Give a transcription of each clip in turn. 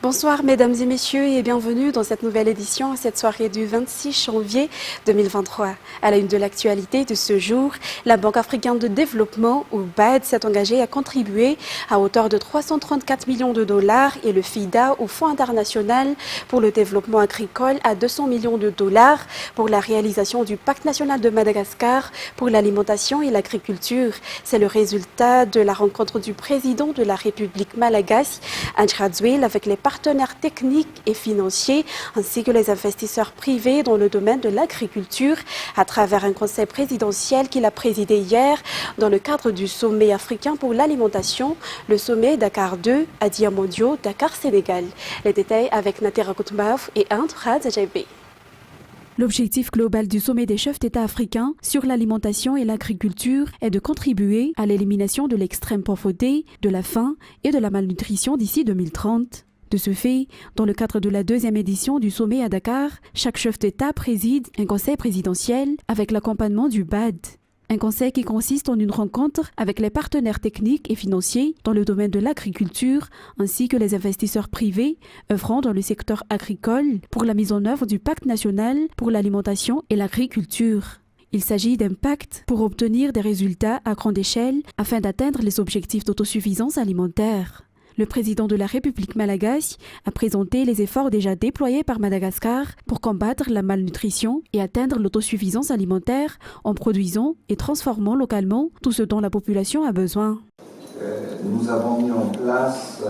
Bonsoir mesdames et messieurs et bienvenue dans cette nouvelle édition, cette soirée du 26 janvier 2023. À la une de l'actualité de ce jour, la Banque africaine de développement, ou BAD, s'est engagée à contribuer à hauteur de 334 millions de dollars et le FIDA, ou Fonds international pour le développement agricole, à 200 millions de dollars pour la réalisation du Pacte national de Madagascar pour l'alimentation et l'agriculture. C'est le résultat de la rencontre du président de la République malagasy, Andry Rajoelina, avec les partenaires techniques et financiers ainsi que les investisseurs privés dans le domaine de l'agriculture à travers un conseil présidentiel qu'il a présidé hier dans le cadre du sommet africain pour l'alimentation, le sommet Dakar 2 à Diamandio, Dakar, Sénégal. Les détails avec Natera Koutmav et Andra Djabé. L'objectif global du sommet des chefs d'État africains sur l'alimentation et l'agriculture est de contribuer à l'élimination de l'extrême pauvreté, de la faim et de la malnutrition d'ici 2030. De ce fait, dans le cadre de la deuxième édition du sommet à Dakar, chaque chef d'État préside un conseil présidentiel avec l'accompagnement du BAD. Un conseil qui consiste en une rencontre avec les partenaires techniques et financiers dans le domaine de l'agriculture ainsi que les investisseurs privés œuvrant dans le secteur agricole pour la mise en œuvre du Pacte national pour l'alimentation et l'agriculture. Il s'agit d'un pacte pour obtenir des résultats à grande échelle afin d'atteindre les objectifs d'autosuffisance alimentaire. Le président de la République malagasy a présenté les efforts déjà déployés par Madagascar pour combattre la malnutrition et atteindre l'autosuffisance alimentaire en produisant et transformant localement tout ce dont la population a besoin. Nous avons mis en place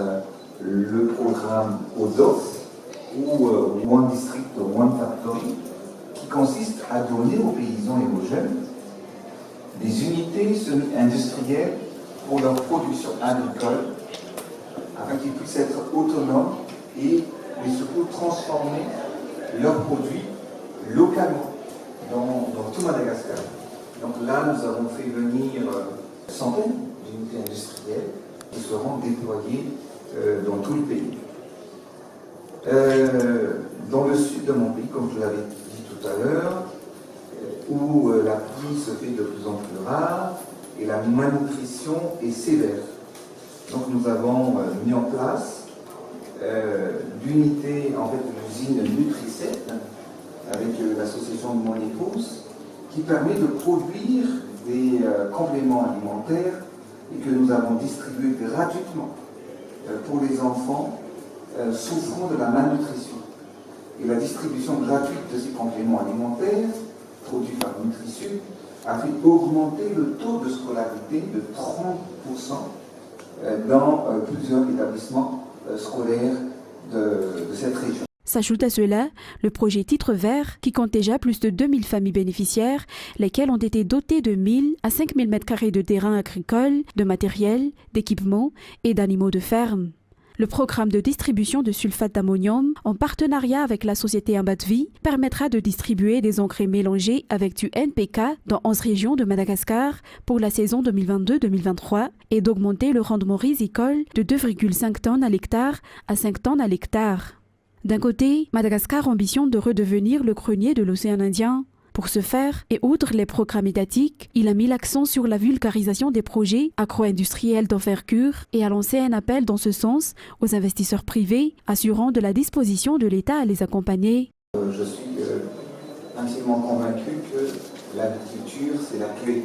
le programme ODOF, ou One District One Factory, qui consiste à donner aux paysans et aux jeunes des unités semi-industrielles pour leur production agricole, afin qu'ils puissent être autonomes et surtout transformer leurs produits localement dans tout Madagascar. Donc là, nous avons fait venir centaines d'unités industrielles qui seront déployées dans tout le pays. Dans le sud de mon pays, comme je l'avais dit tout à l'heure, où la pluie se fait de plus en plus rare et la malnutrition est sévère. Donc nous avons mis en place l'unité, en fait, l'usine Nutri-7 avec l'association de mon épouse, qui permet de produire des compléments alimentaires et que nous avons distribués gratuitement pour les enfants souffrant de la malnutrition. Et la distribution gratuite de ces compléments alimentaires, produits par NutriSud, a fait augmenter le taux de scolarité de 30% dans plusieurs établissements scolaires de cette région. S'ajoute à cela le projet Titre Vert qui compte déjà plus de 2000 familles bénéficiaires, lesquelles ont été dotées de 1000 à 5000 m² de terrains agricoles, de matériel, d'équipements et d'animaux de ferme. Le programme de distribution de sulfate d'ammonium, en partenariat avec la société Ambatvi, permettra de distribuer des engrais mélangés avec du NPK dans 11 régions de Madagascar pour la saison 2022-2023 et d'augmenter le rendement risicole de 2,5 tonnes à l'hectare à 5 tonnes à l'hectare. D'un côté, Madagascar ambitionne de redevenir le grenier de l'océan Indien. Pour ce faire, et outre les programmes étatiques, il a mis l'accent sur la vulgarisation des projets agro-industriels d'envergure et a lancé un appel dans ce sens aux investisseurs privés, assurant de la disposition de l'État à les accompagner. Je suis intimement convaincu que l'agriculture, c'est la clé.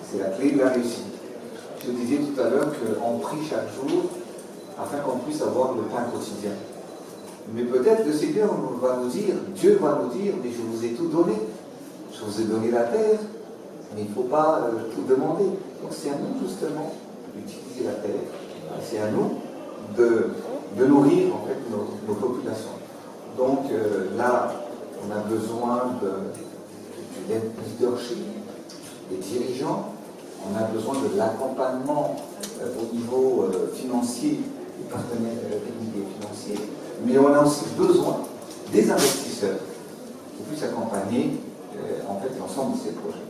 C'est la clé de la réussite. Je disais tout à l'heure qu'on prie chaque jour afin qu'on puisse avoir le pain quotidien. Mais peut-être le Seigneur va nous dire, Dieu va nous dire, mais je vous ai tout donné. Je vous ai donné la terre, mais il ne faut pas tout demander. Donc c'est à nous justement d'utiliser la terre. C'est à nous de nourrir en fait nos populations. Donc là, on a besoin du leadership, des dirigeants, on a besoin de l'accompagnement au niveau financier, des partenaires techniques et financiers, mais on a aussi besoin des investisseurs qui puissent accompagner en fait l'ensemble de ces projets.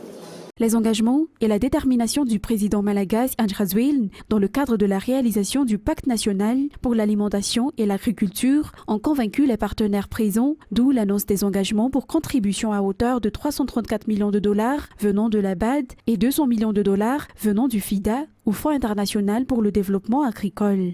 Les engagements et la détermination du président malagasy Andry Rajoelina dans le cadre de la réalisation du Pacte national pour l'alimentation et l'agriculture ont convaincu les partenaires présents, d'où l'annonce des engagements pour contribution à hauteur de 334 millions de dollars venant de la BAD et 200 millions de dollars venant du FIDA, ou Fonds international pour le développement agricole.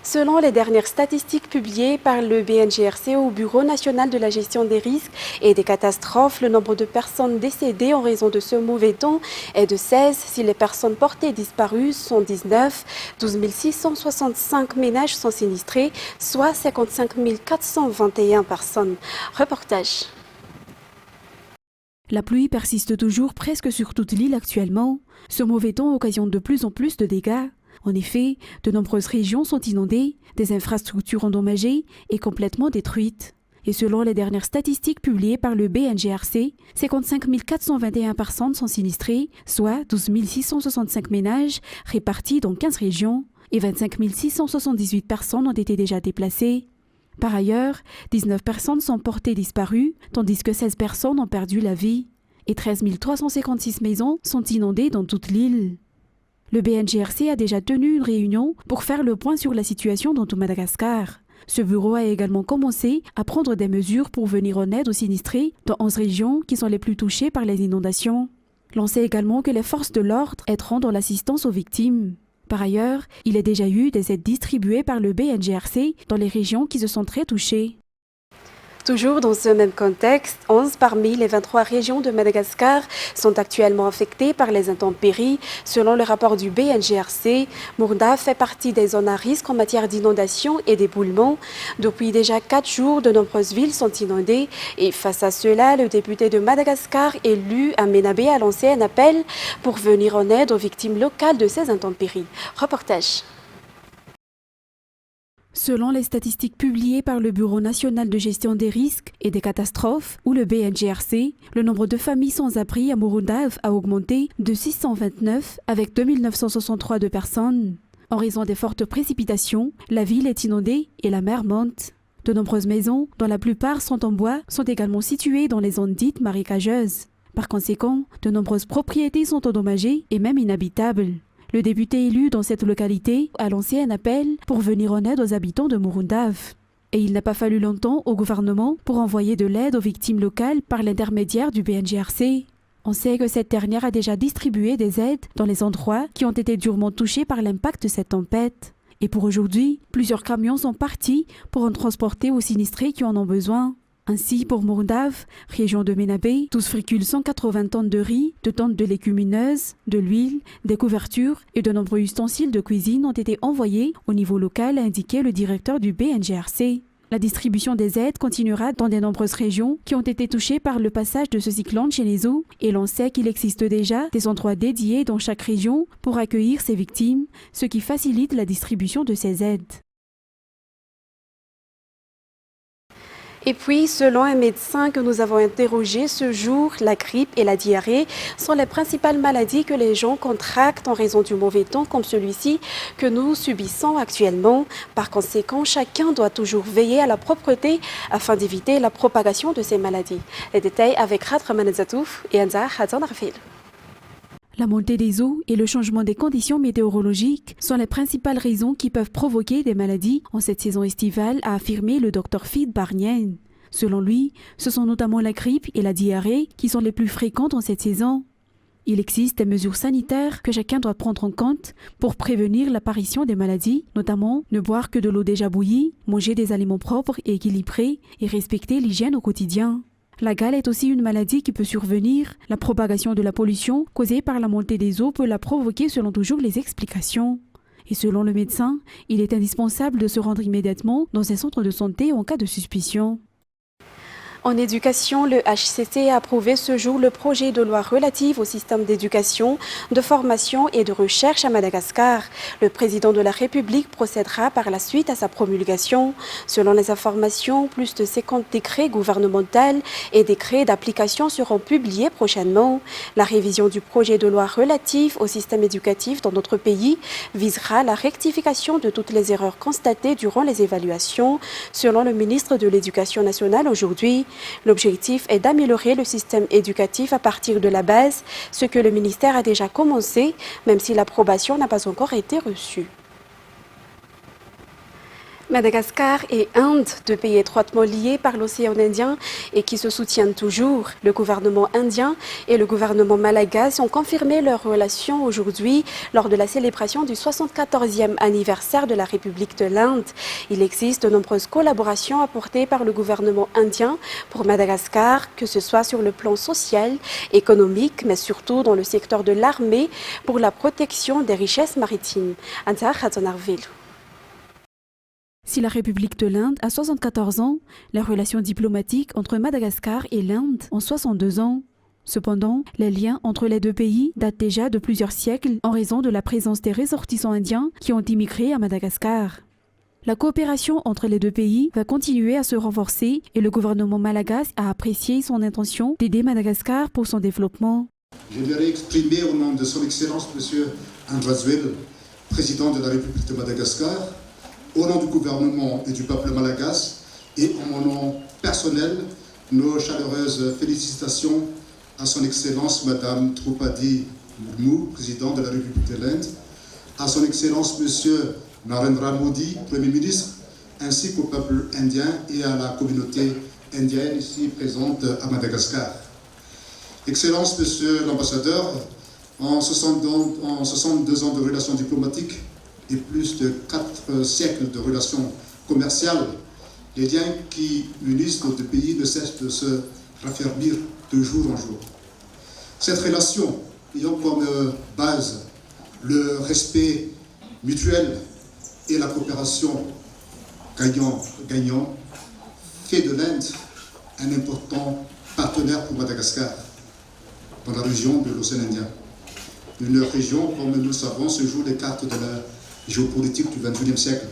Selon les dernières statistiques publiées par le BNGRC au Bureau national de la gestion des risques et des catastrophes, le nombre de personnes décédées en raison de ce mauvais temps est de 16. Si les personnes portées disparues sont 19, 12 665 ménages sont sinistrés, soit 55 421 personnes. Reportage. La pluie persiste toujours presque sur toute l'île actuellement. Ce mauvais temps occasionne de plus en plus de dégâts. En effet, de nombreuses régions sont inondées, des infrastructures endommagées et complètement détruites. Et selon les dernières statistiques publiées par le BNGRC, 55 421 personnes sont sinistrées, soit 12 665 ménages répartis dans 15 régions, et 25 678 personnes ont été déjà déplacées. Par ailleurs, 19 personnes sont portées disparues, tandis que 16 personnes ont perdu la vie, et 13 356 maisons sont inondées dans toute l'île. Le BNGRC a déjà tenu une réunion pour faire le point sur la situation dans tout Madagascar. Ce bureau a également commencé à prendre des mesures pour venir en aide aux sinistrés dans 11 régions qui sont les plus touchées par les inondations. L'on sait également que les forces de l'ordre aideront dans l'assistance aux victimes. Par ailleurs, il y a déjà eu des aides distribuées par le BNGRC dans les régions qui se sont très touchées. Toujours dans ce même contexte, 11 parmi les 23 régions de Madagascar sont actuellement affectées par les intempéries. Selon le rapport du BNGRC, Mourndaf fait partie des zones à risque en matière d'inondation et d'éboulement. Depuis déjà 4 jours, de nombreuses villes sont inondées et face à cela, le député de Madagascar élu à Ménabé a lancé un appel pour venir en aide aux victimes locales de ces intempéries. Reportage. Selon les statistiques publiées par le Bureau national de gestion des risques et des catastrophes, ou le BNGRC, le nombre de familles sans abri à Mourundave a augmenté de 629 avec 2963 de personnes. En raison des fortes précipitations, la ville est inondée et la mer monte. De nombreuses maisons, dont la plupart sont en bois, sont également situées dans les zones dites marécageuses. Par conséquent, de nombreuses propriétés sont endommagées et même inhabitables. Le député élu dans cette localité a lancé un appel pour venir en aide aux habitants de Mourundave. Et il n'a pas fallu longtemps au gouvernement pour envoyer de l'aide aux victimes locales par l'intermédiaire du BNGRC. On sait que cette dernière a déjà distribué des aides dans les endroits qui ont été durement touchés par l'impact de cette tempête. Et pour aujourd'hui, plusieurs camions sont partis pour en transporter aux sinistrés qui en ont besoin. Ainsi, pour Mourndave, région de Ménabé, 12,180 tonnes de riz, de tonnes de légumineuses, de l'huile, des couvertures et de nombreux ustensiles de cuisine ont été envoyés au niveau local, a indiqué le directeur du BNGRC. La distribution des aides continuera dans de nombreuses régions qui ont été touchées par le passage de ce cyclone chez les eaux et l'on sait qu'il existe déjà des endroits dédiés dans chaque région pour accueillir ces victimes, ce qui facilite la distribution de ces aides. Et puis, selon un médecin que nous avons interrogé ce jour, la grippe et la diarrhée sont les principales maladies que les gens contractent en raison du mauvais temps comme celui-ci que nous subissons actuellement. Par conséquent, chacun doit toujours veiller à la propreté afin d'éviter la propagation de ces maladies. Les détails avec Radra Zatouf et Anza Hazan Rafil. La montée des eaux et le changement des conditions météorologiques sont les principales raisons qui peuvent provoquer des maladies en cette saison estivale, a affirmé le Dr Fid Barnien. Selon lui, ce sont notamment la grippe et la diarrhée qui sont les plus fréquentes en cette saison. Il existe des mesures sanitaires que chacun doit prendre en compte pour prévenir l'apparition des maladies, notamment ne boire que de l'eau déjà bouillie, manger des aliments propres et équilibrés et respecter l'hygiène au quotidien. La gale est aussi une maladie qui peut survenir. La propagation de la pollution causée par la montée des eaux peut la provoquer selon toujours les explications. Et selon le médecin, il est indispensable de se rendre immédiatement dans un centre de santé en cas de suspicion. En éducation, le HCC a approuvé ce jour le projet de loi relatif au système d'éducation, de formation et de recherche à Madagascar. Le président de la République procédera par la suite à sa promulgation. Selon les informations, plus de 50 décrets gouvernementaux et décrets d'application seront publiés prochainement. La révision du projet de loi relatif au système éducatif dans notre pays visera la rectification de toutes les erreurs constatées durant les évaluations, selon le ministre de l'Éducation nationale aujourd'hui. L'objectif est d'améliorer le système éducatif à partir de la base, ce que le ministère a déjà commencé, même si l'approbation n'a pas encore été reçue. Madagascar et Inde, deux pays étroitement liés par l'océan Indien et qui se soutiennent toujours. Le gouvernement indien et le gouvernement malagasy ont confirmé leurs relations aujourd'hui lors de la célébration du 74e anniversaire de la République de l'Inde. Il existe de nombreuses collaborations apportées par le gouvernement indien pour Madagascar, que ce soit sur le plan social, économique, mais surtout dans le secteur de l'armée pour la protection des richesses maritimes. Anta Khatonarvelu. Si la République de l'Inde a 74 ans, les relations diplomatiques entre Madagascar et l'Inde ont 62 ans. Cependant, les liens entre les deux pays datent déjà de plusieurs siècles en raison de la présence des ressortissants indiens qui ont immigré à Madagascar. La coopération entre les deux pays va continuer à se renforcer et le gouvernement malagasy a apprécié son intention d'aider Madagascar pour son développement. Je voudrais exprimer au nom de son Excellence M. Andrazuel, président de la République de Madagascar, au nom du gouvernement et du peuple malagasy et en mon nom personnel, nos chaleureuses félicitations à son Excellence Madame Draupadi Murmu, président de la République de l'Inde, à son Excellence Monsieur Narendra Modi, Premier ministre, ainsi qu'au peuple indien et à la communauté indienne ici présente à Madagascar. Excellence Monsieur l'ambassadeur, en 62 ans de relations diplomatiques et plus de 4 siècles de relations commerciales, les liens qui unissent nos deux pays ne cessent de se raffermir de jour en jour. Cette relation ayant comme base le respect mutuel et la coopération gagnant-gagnant fait de l'Inde un important partenaire pour Madagascar dans la région de l'océan Indien. Une région, comme nous le savons, se joue les cartes de la géopolitique du XXIe siècle.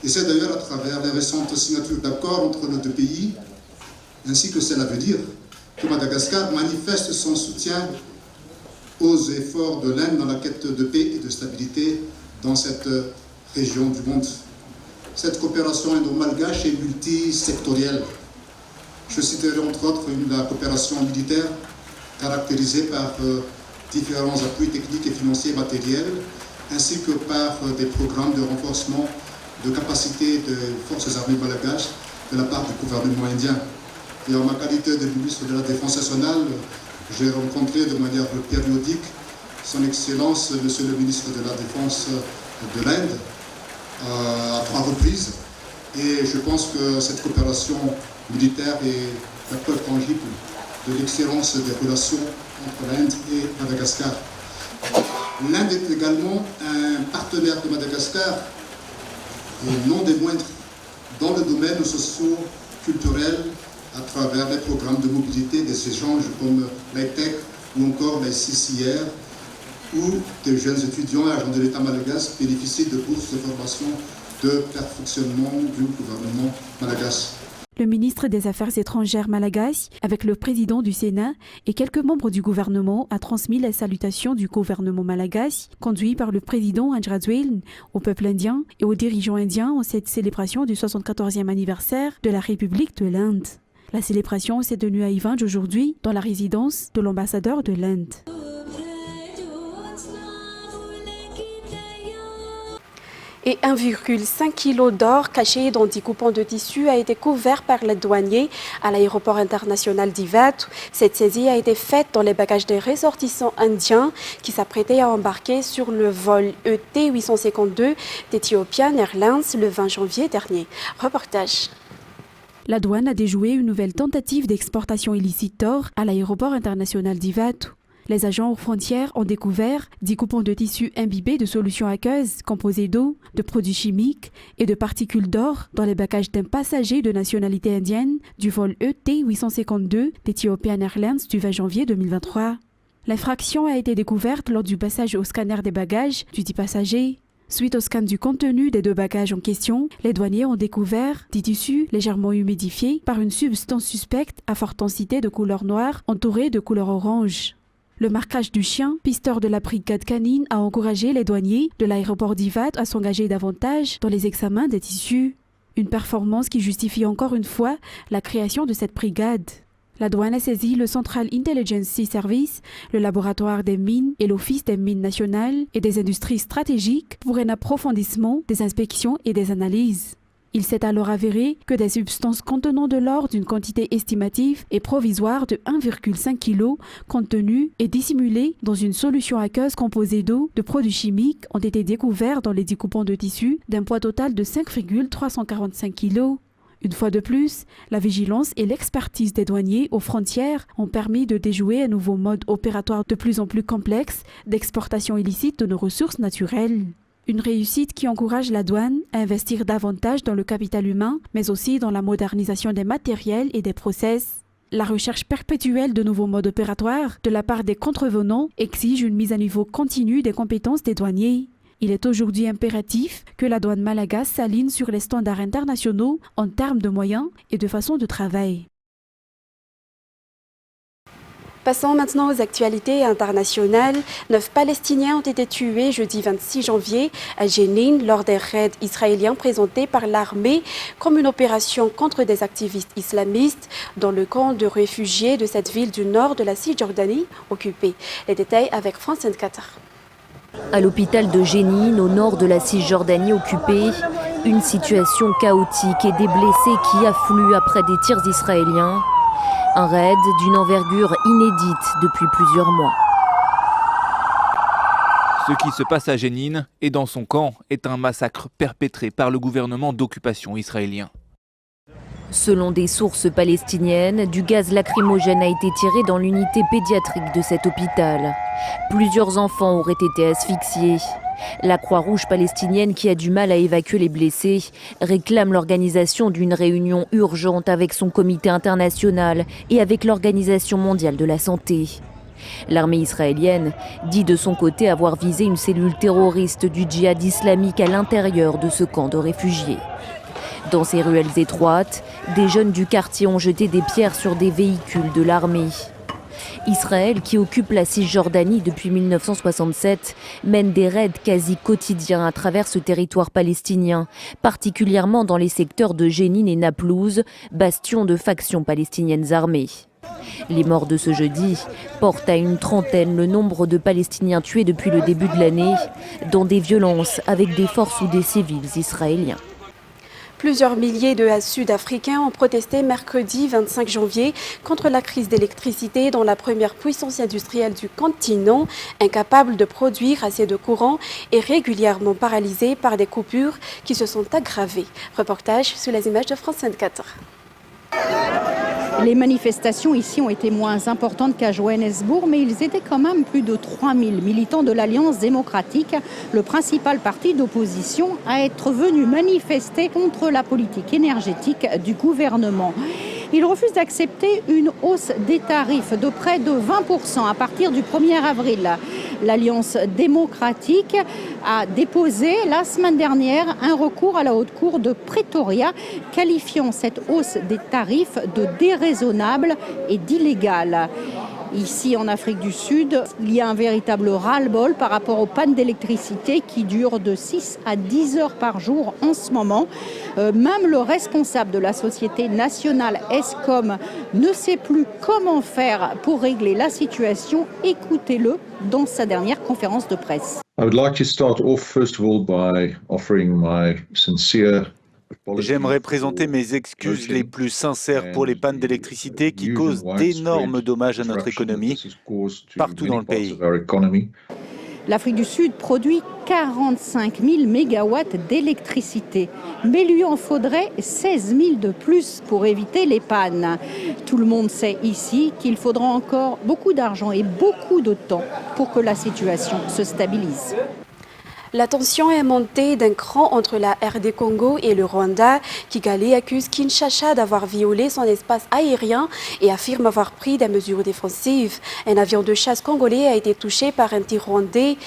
Et c'est d'ailleurs à travers les récentes signatures d'accords entre nos deux pays, ainsi que celles à venir, que Madagascar manifeste son soutien aux efforts de l'Inde dans la quête de paix et de stabilité dans cette région du monde. Cette coopération indo-malgache est multisectorielle. Je citerai entre autres la coopération militaire caractérisée par différents appuis techniques et financiers matériels, ainsi que par des programmes de renforcement de capacité des forces armées malgaches de la part du gouvernement indien. Et en ma qualité de ministre de la Défense nationale, j'ai rencontré de manière périodique son Excellence, Monsieur le ministre de la Défense de l'Inde, à 3 reprises. Et je pense que cette coopération militaire est la preuve tangible de l'excellence des relations entre l'Inde et Madagascar. L'Inde est également un partenaire de Madagascar, et non des moindres, dans le domaine socio-culturel, à travers les programmes de mobilité, des échanges comme l'ITEC ou encore la CCR, où des jeunes étudiants et agents de l'État malagasy bénéficient de bourses de formation de perfectionnement du gouvernement malagasy. Le ministre des Affaires étrangères malagasy, avec le président du Sénat et quelques membres du gouvernement, a transmis les salutations du gouvernement malagasy, conduit par le président Andrazuel, au peuple indien et aux dirigeants indiens en cette célébration du 74e anniversaire de la République de l'Inde. La célébration s'est tenue à Ivanj aujourd'hui, dans la résidence de l'ambassadeur de l'Inde. Et 1,5 kg d'or caché dans 10 coupons de tissu a été couvert par les douaniers à l'aéroport international d'Ivat. Cette saisie a été faite dans les bagages des ressortissants indiens qui s'apprêtaient à embarquer sur le vol ET 852 d'Ethiopian Airlines le 20 janvier dernier. Reportage. La douane a déjoué une nouvelle tentative d'exportation illicite d'or à l'aéroport international d'Ivat. Les agents aux frontières ont découvert 10 coupons de tissu imbibés de solutions aqueuses composées d'eau, de produits chimiques et de particules d'or dans les bagages d'un passager de nationalité indienne du vol ET 852 d'Ethiopian Airlines du 20 janvier 2023. L'infraction a été découverte lors du passage au scanner des bagages du dit passager. Suite au scan du contenu des 2 bagages en question, les douaniers ont découvert 10 tissus légèrement humidifiés par une substance suspecte à forte densité de couleur noire entourée de couleur orange. Le marquage du chien, pisteur de la brigade canine, a encouragé les douaniers de l'aéroport d'Ivat à s'engager davantage dans les examens des tissus. Une performance qui justifie encore une fois la création de cette brigade. La douane a saisi le Central Intelligence Service, le laboratoire des mines et l'Office des mines nationales et des industries stratégiques pour un approfondissement des inspections et des analyses. Il s'est alors avéré que des substances contenant de l'or d'une quantité estimative et provisoire de 1,5 kg contenues et dissimulées dans une solution aqueuse composée d'eau, de produits chimiques ont été découverts dans les découpants de tissu d'un poids total de 5,345 kg. Une fois de plus, la vigilance et l'expertise des douaniers aux frontières ont permis de déjouer un nouveau mode opératoire de plus en plus complexe d'exportation illicite de nos ressources naturelles. Une réussite qui encourage la douane à investir davantage dans le capital humain, mais aussi dans la modernisation des matériels et des process. La recherche perpétuelle de nouveaux modes opératoires de la part des contrevenants exige une mise à niveau continue des compétences des douaniers. Il est aujourd'hui impératif que la douane malagasy s'aligne sur les standards internationaux en termes de moyens et de façon de travail. Passons maintenant aux actualités internationales. 9 Palestiniens ont été tués jeudi 26 janvier à Jenin lors des raids israéliens présentés par l'armée comme une opération contre des activistes islamistes dans le camp de réfugiés de cette ville du nord de la Cisjordanie occupée. Les détails avec France 24. À l'hôpital de Jenin, au nord de la Cisjordanie occupée, une situation chaotique et des blessés qui affluent après des tirs israéliens. Un raid d'une envergure inédite depuis plusieurs mois. Ce qui se passe à Jenin et dans son camp est un massacre perpétré par le gouvernement d'occupation israélien. Selon des sources palestiniennes, du gaz lacrymogène a été tiré dans l'unité pédiatrique de cet hôpital. Plusieurs enfants auraient été asphyxiés. La Croix-Rouge palestinienne, qui a du mal à évacuer les blessés, réclame l'organisation d'une réunion urgente avec son comité international et avec l'Organisation mondiale de la santé. L'armée israélienne dit de son côté avoir visé une cellule terroriste du djihad islamique à l'intérieur de ce camp de réfugiés. Dans ces ruelles étroites, des jeunes du quartier ont jeté des pierres sur des véhicules de l'armée. Israël, qui occupe la Cisjordanie depuis 1967, mène des raids quasi quotidiens à travers ce territoire palestinien, particulièrement dans les secteurs de Jenin et Naplouse, bastions de factions palestiniennes armées. Les morts de ce jeudi portent à une trentaine le nombre de Palestiniens tués depuis le début de l'année, dans des violences avec des forces ou des civils israéliens. Plusieurs milliers de Sud-Africains ont protesté mercredi 25 janvier contre la crise d'électricité dans la première puissance industrielle du continent, incapable de produire assez de courant et régulièrement paralysée par des coupures qui se sont aggravées. Reportage sur les images de France 24. Les manifestations ici ont été moins importantes qu'à Johannesburg, mais ils étaient quand même plus de 3000 militants de l'Alliance démocratique, le principal parti d'opposition, à être venus manifester contre la politique énergétique du gouvernement. Ils refusent d'accepter une hausse des tarifs de près de 20% à partir du 1er avril. L'Alliance démocratique a déposé la semaine dernière un recours à la Haute Cour de Pretoria, qualifiant cette hausse des tarifs de déraisonnable et d'illégale. Ici, en Afrique du Sud, il y a un véritable ras-le-bol par rapport aux pannes d'électricité qui durent de 6 à 10 heures par jour en ce moment. Même le responsable de la société nationale Eskom ne sait plus comment faire pour régler la situation. Écoutez-le dans sa dernière conférence de presse. I would like to start off first of all by offering my sincere. J'aimerais présenter mes excuses les plus sincères pour les pannes d'électricité qui causent d'énormes dommages à notre économie partout dans le pays. L'Afrique du Sud produit 45 000 mégawatts d'électricité, mais lui en faudrait 16 000 de plus pour éviter les pannes. Tout le monde sait ici qu'il faudra encore beaucoup d'argent et beaucoup de temps pour que la situation se stabilise. La tension est montée d'un cran entre la RD Congo et le Rwanda. Kigali accuse Kinshasa d'avoir violé son espace aérien et affirme avoir pris des mesures défensives. Un avion de chasse congolais a été touché par un tir rwandais.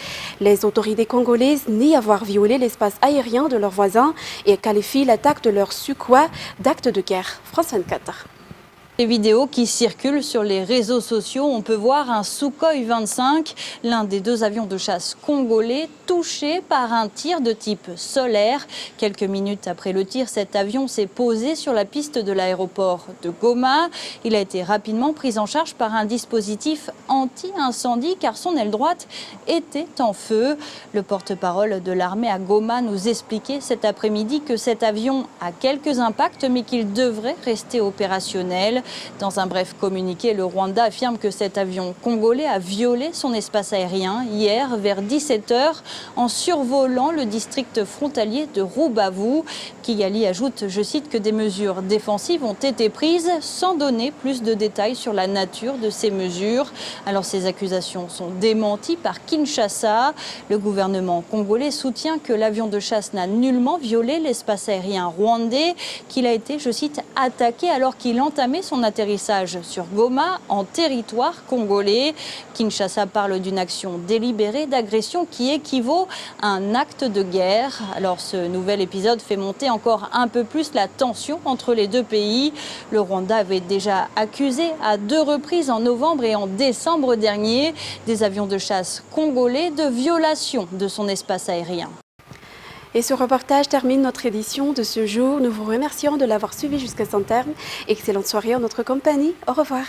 Les autorités congolaises nient avoir violé l'espace aérien de leurs voisins et qualifient l'attaque de leur Sukhoi d'acte de guerre. France 24. Les vidéos qui circulent sur les réseaux sociaux, on peut voir un Sukhoi 25, l'un des 2 avions de chasse congolais, touché par un tir de type solaire. Quelques minutes après le tir, cet avion s'est posé sur la piste de l'aéroport de Goma. Il a été rapidement pris en charge par un dispositif anti-incendie car son aile droite était en feu. Le porte-parole de l'armée à Goma nous expliquait cet après-midi que cet avion a quelques impacts mais qu'il devrait rester opérationnel. Dans un bref communiqué, le Rwanda affirme que cet avion congolais a violé son espace aérien hier vers 17h en survolant le district frontalier de Rubavu. Kigali ajoute, je cite, que des mesures défensives ont été prises sans donner plus de détails sur la nature de ces mesures. Alors ces accusations sont démenties par Kinshasa. Le gouvernement congolais soutient que l'avion de chasse n'a nullement violé l'espace aérien rwandais, qu'il a été, je cite, attaqué alors qu'il entamait son atterrissage sur Goma en territoire congolais. Kinshasa parle d'une action délibérée d'agression qui équivaut à un acte de guerre. Alors ce nouvel épisode fait monter encore un peu plus la tension entre les 2 pays. Le Rwanda avait déjà accusé à 2 reprises en novembre et en décembre dernier des avions de chasse congolais de violation de son espace aérien. Et ce reportage termine notre édition de ce jour. Nous vous remercions de l'avoir suivi jusqu'à son terme. Excellente soirée en notre compagnie. Au revoir.